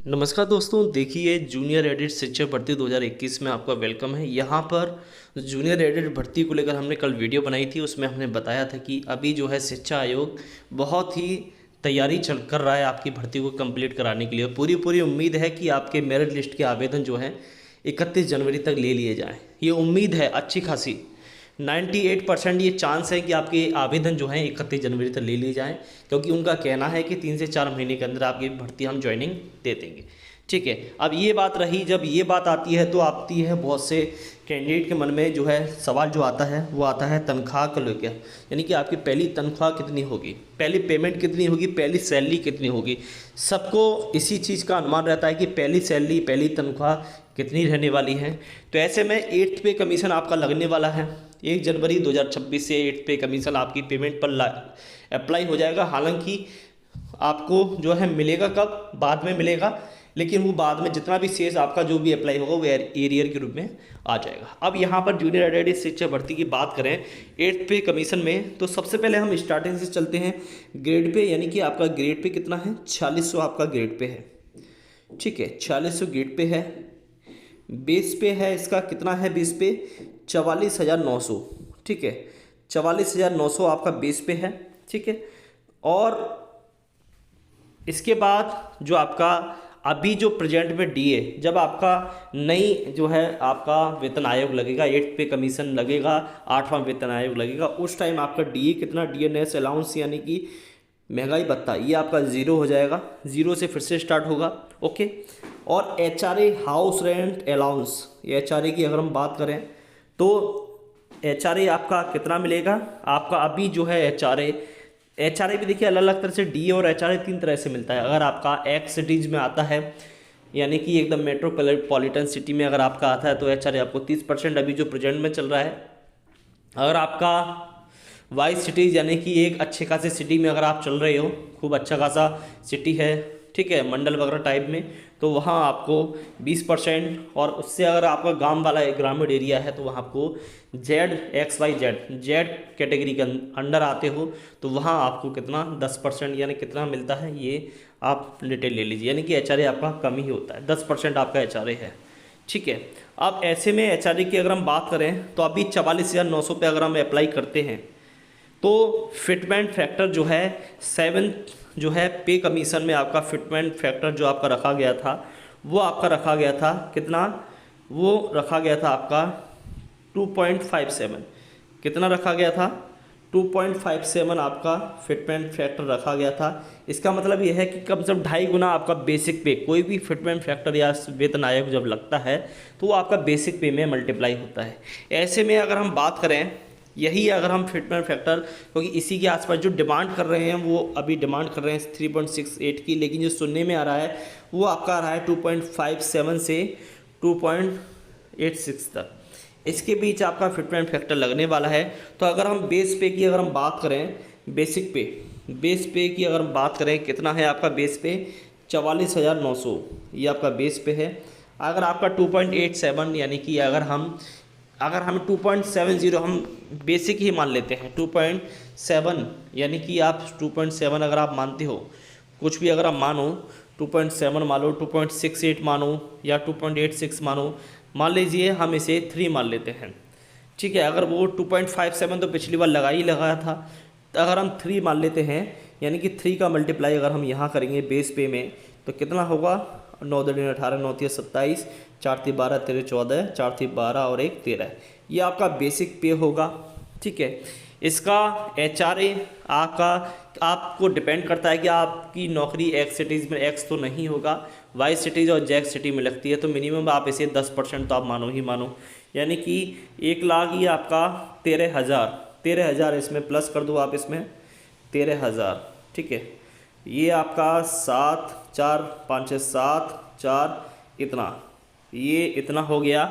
नमस्कार दोस्तों, देखिए जूनियर एडिट शिक्षक भर्ती 2021 में आपका वेलकम है। यहाँ पर जूनियर एडिट भर्ती को लेकर हमने कल वीडियो बनाई थी, उसमें हमने बताया था कि अभी जो है शिक्षा आयोग बहुत ही तैयारी चल कर रहा है आपकी भर्ती को कंप्लीट कराने के लिए। पूरी उम्मीद है कि आपके मेरिट लिस्ट के आवेदन जो हैं 31 जनवरी तक ले लिए जाएँ। ये उम्मीद है अच्छी खासी 98% ये चांस है कि आपके आवेदन जो हैं 31 जनवरी तक ले लिए जाएँ, क्योंकि उनका कहना है कि 3 से 4 महीने के अंदर आपकी भर्ती हम ज्वाइनिंग दे देंगे। ठीक है, अब ये बात रही, जब ये बात आती है तो आती है बहुत से कैंडिडेट के मन में जो है सवाल जो आता है वो आता है तनख्वाह को लेकर, यानी कि आपकी पहली तनख्वाह कितनी होगी, पहली पेमेंट कितनी होगी, पहली सैलरी कितनी होगी। सबको इसी चीज़ का अनुमान रहता है कि पहली सैलरी, पहली तनख्वाह कितनी रहने वाली है। तो ऐसे में 8th पे कमीशन आपका लगने वाला है 1 जनवरी 2026 से 8th पे कमीशन आपकी पेमेंट पर अप्लाई हो जाएगा। हालांकि आपको जो है मिलेगा कब, बाद में मिलेगा, लेकिन वो बाद में जितना भी शेष आपका जो भी अप्लाई होगा वो एरियर के रूप में आ जाएगा। अब यहाँ पर जूनियर एडिट शिक्षक भर्ती की बात करें 8th पे कमीशन में, तो सबसे पहले हम स्टार्टिंग से चलते हैं ग्रेड पे, यानी कि आपका ग्रेड पे कितना है 4600 आपका ग्रेड पे है। ठीक है, 4600 ग्रेड पे है। बेस पे है इसका कितना है, बेस पे 44,900। ठीक है, 44,900 आपका बेस पे है। ठीक है, और इसके बाद जो आपका अभी जो प्रेजेंट में डीए, जब आपका नई जो है आपका वेतन आयोग लगेगा, 8th पे कमीशन लगेगा, 8वां वेतन आयोग लगेगा, उस टाइम आपका डीए कितना, डीएनएस अलाउंस यानी कि महंगाई भत्ता, ये आपका ज़ीरो हो जाएगा, ज़ीरो से फिर से स्टार्ट होगा। ओके, और HRA house rent allowance, HRA की अगर हम बात करें तो एचआरए आपका कितना मिलेगा, आपका अभी जो है एचआरए भी देखिए अलग अलग तरह से, डीए और एचआरए 3 तरह से मिलता है। अगर आपका एक्स सिटीज़ में आता है, यानी कि एकदम मेट्रोपॉलिटन सिटी में अगर आपका आता है तो एचआरए आपको 30% अभी जो प्रेजेंट में चल रहा है। अगर आपका वाई सिटीज़ यानी कि एक अच्छे खासे सिटी में अगर आप चल रहे हो, खूब अच्छा खासा सिटी है, ठीक है, मंडल वगैरह टाइप में, तो वहाँ आपको 20%, और उससे अगर आपका गांव वाला ग्रामीण एरिया है तो वहाँ आपको जेड कैटेगरी के अंडर आते हो तो वहाँ आपको कितना 10% यानी कितना मिलता है, ये आप डिटेल ले लीजिए। यानी कि एचआरए आपका कम ही होता है, 10% आपका एचआरए है। ठीक है, अब ऐसे में एचआरए की अगर हम बात करें तो अभी 44,900 पे अगर हम अप्लाई करते हैं तो फिटमेंट फैक्टर जो है 7th जो है पे कमीशन में आपका फिटमेंट फैक्टर जो आपका रखा गया था वो आपका रखा गया था कितना, वो रखा गया था आपका 2.57। कितना रखा गया था, 2.57 आपका फिटमेंट फैक्टर रखा गया था। इसका मतलब यह है कि कम से कम 2.5 गुना आपका बेसिक पे, कोई भी फिटमेंट फैक्टर या वेतन आयोग जब लगता है तो वो आपका बेसिक पे में मल्टीप्लाई होता है। ऐसे में अगर हम बात करें, यही अगर हम फिटमेंट फैक्टर, क्योंकि इसी के आसपास जो डिमांड कर रहे हैं वो अभी डिमांड कर रहे हैं 3.68 की, लेकिन जो सुनने में आ रहा है वो आपका आ रहा है 2.57 से 2.86 तक, इसके बीच आपका फिटमेंट फैक्टर लगने वाला है। तो अगर हम बेस पे की अगर हम बात करें, बेस पे की अगर हम बात करें कितना है आपका बेस पे 44,900, ये आपका बेस पे है। अगर आपका 2.87 यानी कि अगर हम 2.70 हम बेसिक ही मान लेते हैं, 2.7 यानी कि आप 2.7 अगर आप मानते हो, कुछ भी अगर आप मानो 2.7 मान लो, 2.68 मानो या 2.86 मानो, मान लीजिए हम इसे 3 मान लेते हैं। ठीक है, अगर वो 2.57 तो पिछली बार लगाया था, तो अगर हम 3 मान लेते हैं, यानी कि 3 का मल्टीप्लाई अगर हम यहाँ करेंगे बेस पे में तो कितना होगा, 9 दूनी 18, 9 तिया 27, 4 ती 12, 13 14, 4 थी 12 और 1 13, ये आपका बेसिक पे होगा। ठीक है, इसका एचआरए आपको डिपेंड करता है कि आपकी नौकरी एक्स सिटीज़ में, एक्स तो नहीं होगा, वाई सिटीज़ और जेड सिटी में लगती है, तो मिनिमम आप इसे 10% तो आप मानो ही मानो, यानी कि 1 लाख ये आपका 13,000 इसमें प्लस कर दो आप, इसमें 13,000। ठीक है, ये आपका 7 4 5 6 7 4 इतना, ये इतना हो गया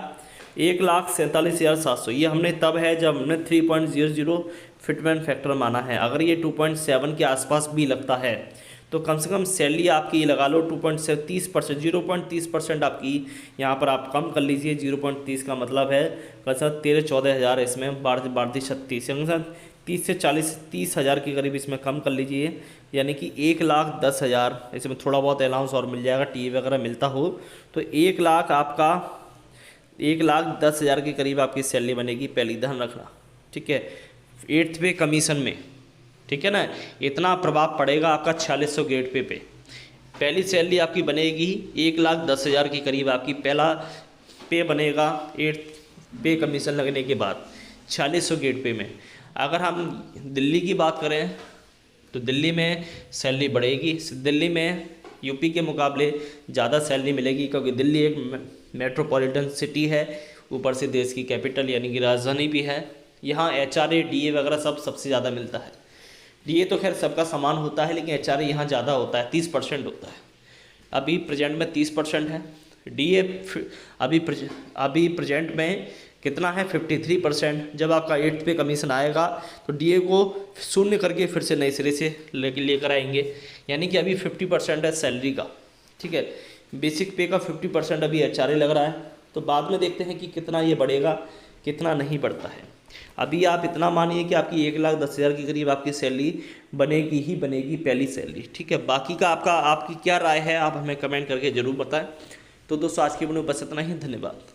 1,47,700। ये हमने तब है जब हमने 3.00 फिटमेंट फैक्टर माना है। अगर ये 2.7 के आसपास भी लगता है तो कम से कम सैलरी आपकी लगा लो 2.30%, 0.30% आपकी यहाँ पर आप कम कर लीजिए। 0.30 का मतलब है कल सर 13-14 हज़ार, इसमें 12-36 30 हज़ार के करीब इसमें कम कर लीजिए, यानी कि 1,10,000। इसमें थोड़ा बहुत अलाउंस और मिल जाएगा, टी वगैरह मिलता हो तो 1,10,000 के करीब आपकी सैलरी बनेगी, पहली ध्यान रखना, ठीक है। 8th पे कमीशन में, ठीक है ना, इतना प्रभाव पड़ेगा आपका 4600 गेट पे पहली सैलरी आपकी बनेगी 1,10,000 के करीब, आपकी पहला पे बनेगा 8th पे कमीशन लगने के बाद 4600 गेट पे में। अगर हम दिल्ली की बात करें तो दिल्ली में सैलरी बढ़ेगी, दिल्ली में यूपी के मुकाबले ज़्यादा सैलरी मिलेगी, क्योंकि दिल्ली एक मेट्रोपॉलिटन सिटी है, ऊपर से देश की कैपिटल यानी कि राजधानी भी है। यहाँ HRA DA वगैरह सबसे ज़्यादा मिलता है। DA तो खैर सबका समान होता है, लेकिन HRA यहाँ ज़्यादा होता है, 30% होता है। अभी प्रेजेंट में 30% है। DA अभी प्रेजेंट में कितना है, 53%। जब आपका 8th पे कमीशन आएगा तो DA को शून्य करके फिर से नए सिरे से लेकर आएंगे, यानी कि अभी 50% है सैलरी का, ठीक है। बेसिक पे का 50% अभी HRA लग रहा है, तो बाद में देखते हैं कि कितना ये बढ़ेगा, कितना नहीं बढ़ता है। अभी आप इतना मानिए कि आपकी 1,10,000 के करीब आपकी सैलरी बनेगी ही बनेगी, पहली सैलरी, ठीक है। बाकी का आपकी क्या राय है, आप हमें कमेंट करके ज़रूर बताएं। तो दोस्तों आज की वीडियो में बस इतना ही, धन्यवाद।